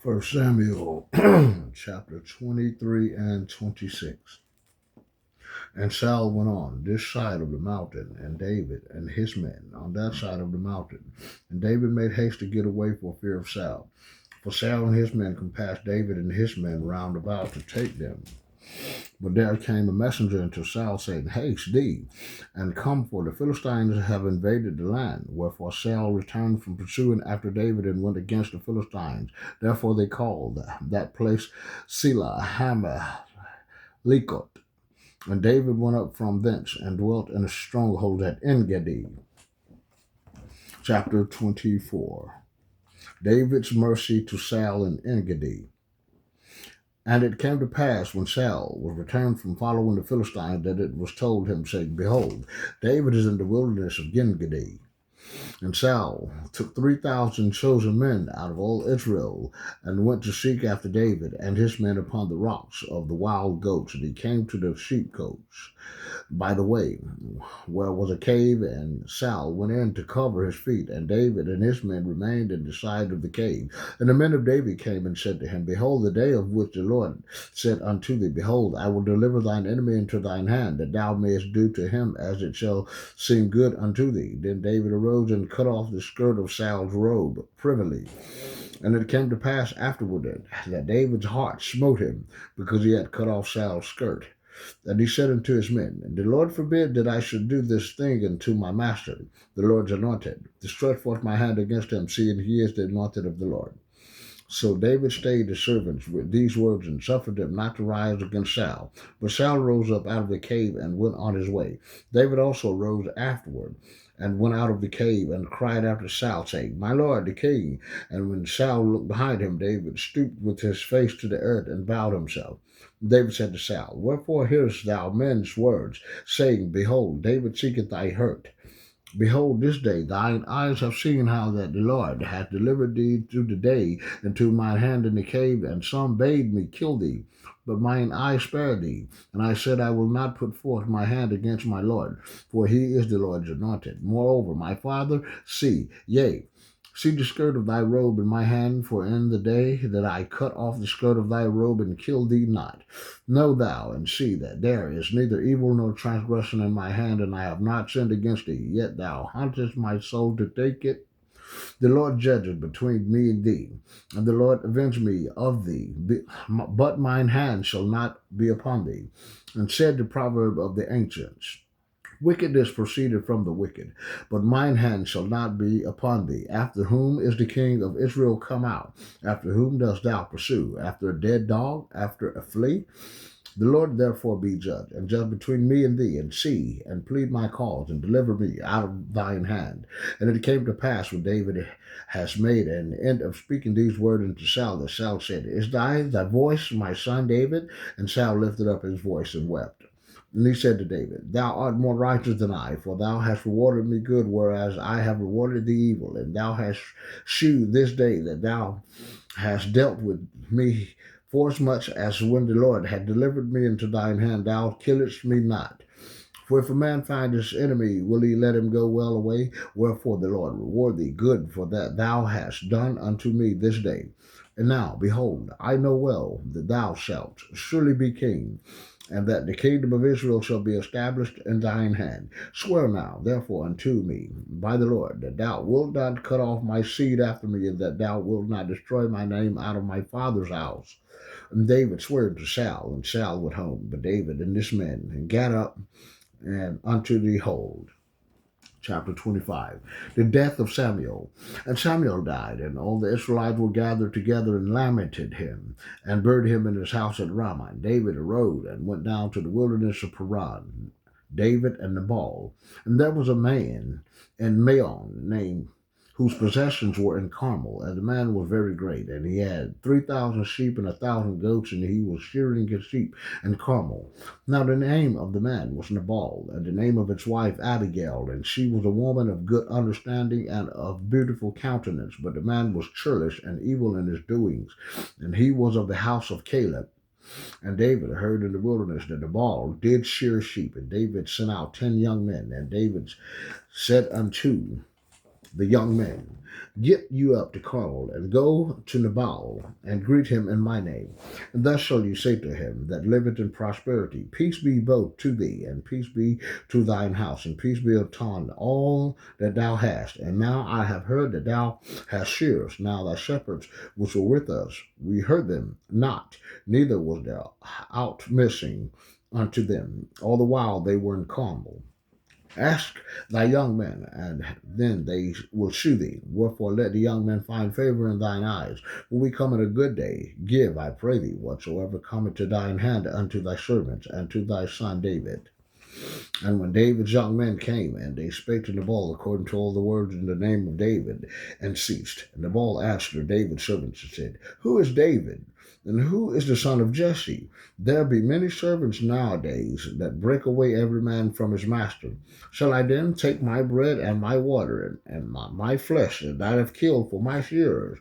First Samuel chapter 23 and 26. And Saul went on this side of the mountain, and David and his men on that side of the mountain. And David made haste to get away for fear of Saul. For Saul and his men compassed David and his men round about to take them. But there came a messenger unto Saul, saying, Haste thee, and come, for the Philistines have invaded the land. Wherefore Saul returned from pursuing after David, and went against the Philistines. Therefore they called that place Selah Hamath Lekot. And David went up from thence, and dwelt in a stronghold at En-gedi. Chapter 24. David's mercy to Saul in En-gedi. And it came to pass, when Saul was returned from following the Philistines, that it was told him, saying, Behold, David is in the wilderness of En-gedi. And Saul took 3,000 chosen men out of all Israel, and went to seek after David and his men upon the rocks of the wild goats. And he came to the sheepcotes by the way, where was a cave, and Saul went in to cover his feet, and David and his men remained in the side of the cave. And the men of David came and said to him, Behold, the day of which the Lord said unto thee, Behold, I will deliver thine enemy into thine hand, that thou mayest do to him as it shall seem good unto thee. Then David arose and cut off the skirt of Saul's robe privily. And it came to pass afterward that David's heart smote him, because he had cut off Saul's skirt. And he said unto his men, The Lord forbid that I should do this thing unto my master, the Lord's anointed, to stretch forth my hand against him, seeing he is the anointed of the Lord. So David stayed his servants with these words, and suffered them not to rise against Saul. But Saul rose up out of the cave, and went on his way. David also rose afterward, and went out of the cave, and cried after Saul, saying, My lord, the king. And when Saul looked behind him, David stooped with his face to the earth, and bowed himself. David said to Saul, Wherefore hearest thou men's words, saying, Behold, David seeketh thy hurt? Behold, this day thine eyes have seen how that the Lord hath delivered thee through the day into mine hand in the cave, and some bade me kill thee. But mine eye spared thee, and I said, I will not put forth my hand against my Lord, for he is the Lord's anointed. Moreover, my father, see the skirt of thy robe in my hand, for in the day that I cut off the skirt of thy robe and killed thee not. Know thou and see that there is neither evil nor transgression in my hand, and I have not sinned against thee. Yet thou huntest my soul to take it. The Lord judges between me and thee, and the Lord avenge me of thee, but mine hand shall not be upon thee. And said the proverb of the ancients, Wickedness proceeded from the wicked, but mine hand shall not be upon thee. After whom is the king of Israel come out? After whom dost thou pursue? After a dead dog? After a flea? The Lord therefore be judge, and judge between me and thee, and see, and plead my cause, and deliver me out of thine hand. And it came to pass, when David has made an end of speaking these words unto Saul, that Saul said, Is thy voice my son David? And Saul lifted up his voice and wept. And he said to David, Thou art more righteous than I, for thou hast rewarded me good, whereas I have rewarded thee evil. And thou hast shewed this day that thou hast dealt with me forasmuch as when the Lord had delivered me into thine hand, thou killest me not. For if a man find his enemy, will he let him go well away? Wherefore the Lord reward thee good for that thou hast done unto me this day. And now, behold, I know well that thou shalt surely be king, and that the kingdom of Israel shall be established in thine hand. Swear now, therefore, unto me by the Lord, that thou wilt not cut off my seed after me, and that thou wilt not destroy my name out of my father's house. And David swore to Saul, and Saul went home. But David and his men gat up and unto the hold. Chapter 25. The death of Samuel. And Samuel died, and all the Israelites were gathered together and lamented him, and buried him in his house at Ramah. And David arose and went down to the wilderness of Paran, David and Nabal. And there was a man in Maon named whose possessions were in Carmel, and the man was very great, and he had 3,000 sheep and 1,000 goats, and he was shearing his sheep in Carmel. Now the name of the man was Nabal, and the name of his wife Abigail, and she was a woman of good understanding and of beautiful countenance. But the man was churlish and evil in his doings, and he was of the house of Caleb. And David heard in the wilderness that Nabal did shear sheep, and David sent out 10 young men, and David said unto the young men, get you up to Carmel, and go to Nabal, and greet him in my name. And thus shall you say to him that liveth in prosperity, Peace be both to thee, and peace be to thine house, and peace be upon all that thou hast. And now I have heard that thou hast shears. Now thy shepherds which were with us, we heard them not, neither was there out missing unto them, all the while they were in Carmel. Ask thy young men, and then they will shew thee. Wherefore let the young men find favor in thine eyes. When we come in a good day, give, I pray thee, whatsoever cometh to thine hand unto thy servants, and to thy son David. And when David's young men came, and they spake to Nabal according to all the words in the name of David, and ceased. And Nabal answered David's servants and said, Who is David? And who is the son of Jesse? There be many servants nowadays that break away every man from his master. Shall I then take my bread and my water and my flesh that I have killed for my shearers,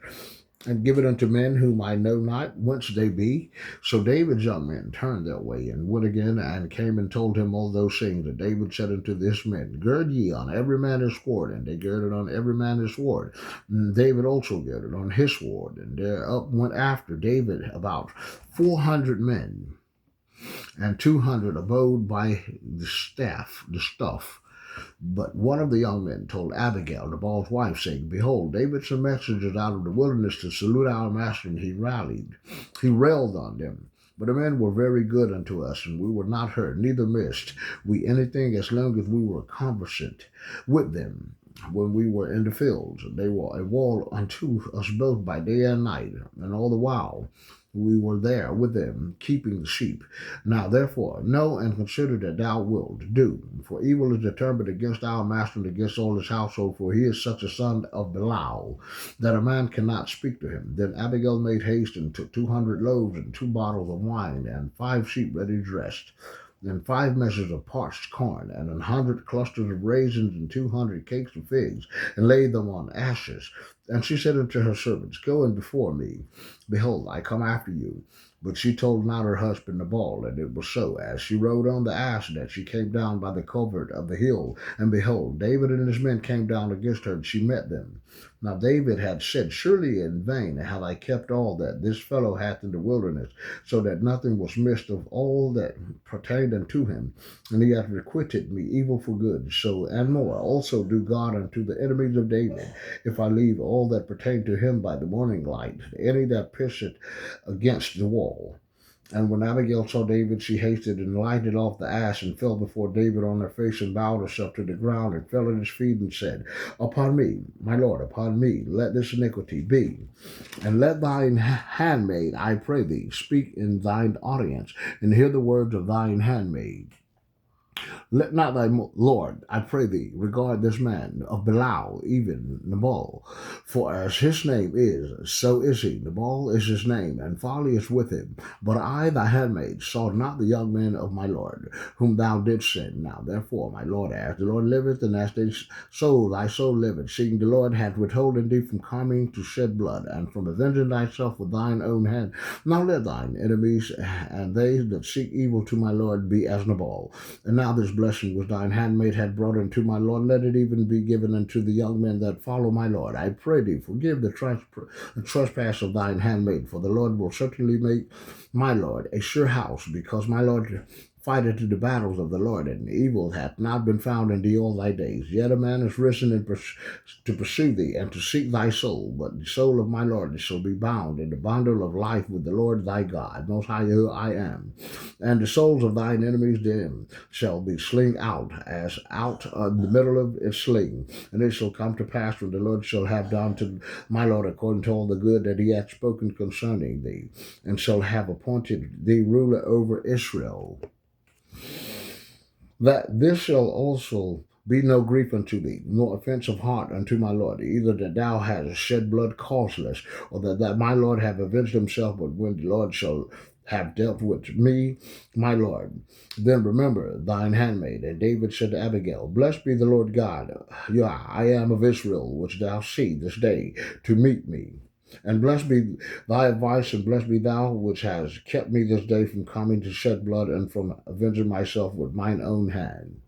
and give it unto men whom I know not whence they be? So David's young men turned their way, and went again, and came and told him all those things. And David said unto his men, Gird ye on every man his sword. And they girded on every man his sword. And David also girded on his sword. And there up went after David about 400 men, and 200 abode by the stuff. But one of the young men told Abigail, Nabal's wife, saying, Behold, David sent messengers out of the wilderness to salute our master, and he railed on them. But the men were very good unto us, and we were not hurt, neither missed we anything, as long as we were conversant with them when we were in the fields. They were a wall unto us both by day and night, and all the while we were there with them, keeping the sheep. Now therefore know and consider that thou wilt do, for evil is determined against our master and against all his household, for he is such a son of Belial, that a man cannot speak to him. Then Abigail made haste, and took 200 loaves, and 2 bottles of wine, and 5 sheep ready dressed, and 5 measures of parched corn, and 100 clusters of raisins, and 200 cakes of figs, and laid them on ashes. And she said unto her servants, Go in before me. Behold, I come after you. But she told not her husband Nabal. And it was so, as she rode on the ass, that she came down by the covert of the hill. And behold, David and his men came down against her, and she met them. Now David had said, Surely in vain have I kept all that this fellow hath in the wilderness, so that nothing was missed of all that pertained unto him. And he hath requited me evil for good. So and more also do God unto the enemies of David, if I leave all that pertained to him by the morning light, any that pisseth against the wall. And when Abigail saw David, she hasted and lighted off the ass, and fell before David on her face, and bowed herself to the ground, and fell at his feet, and said, Upon me, my Lord, upon me, let this iniquity be. And let thine handmaid, I pray thee, speak in thine audience, and hear the words of thine handmaid. Let not thy Lord, I pray thee, regard this man of Belial, even Nabal. For as his name is, so is he. Nabal is his name, and folly is with him. But I, thy handmaid, saw not the young men of my Lord, whom thou didst send. Now therefore, my Lord, as the Lord liveth, and as thy soul liveth, seeing the Lord hath withholden thee from coming to shed blood, and from avenging thyself with thine own hand. Now let thine enemies, and they that seek evil to my Lord, be as Nabal. And now this blessing which thine handmaid had brought unto my Lord, let it even be given unto the young men that follow my Lord. I pray thee, forgive the trespass of thine handmaid, for the Lord will certainly make my Lord a sure house, because my Lord fighteth the battles of the Lord, and evil hath not been found in thee all thy days. Yet a man is risen to pursue thee, and to seek thy soul. But the soul of my Lord shall be bound in the bundle of life with the Lord thy God, most high who I am. And the souls of thine enemies then shall be sling out, as out of the middle of its sling. And it shall come to pass, when the Lord shall have done to my Lord according to all the good that he hath spoken concerning thee, and shall have appointed thee ruler over Israel, that this shall also be no grief unto thee, nor offense of heart unto my Lord, either that thou hast shed blood causeless, or that my Lord have avenged himself, but when the Lord shall have dealt with me, my Lord, then remember thine handmaid. And David said to Abigail, Blessed be the Lord God, I am of Israel, which thou see this day to meet me. And blessed be thy advice, and blessed be thou which hast kept me this day from coming to shed blood, and from avenging myself with mine own hand.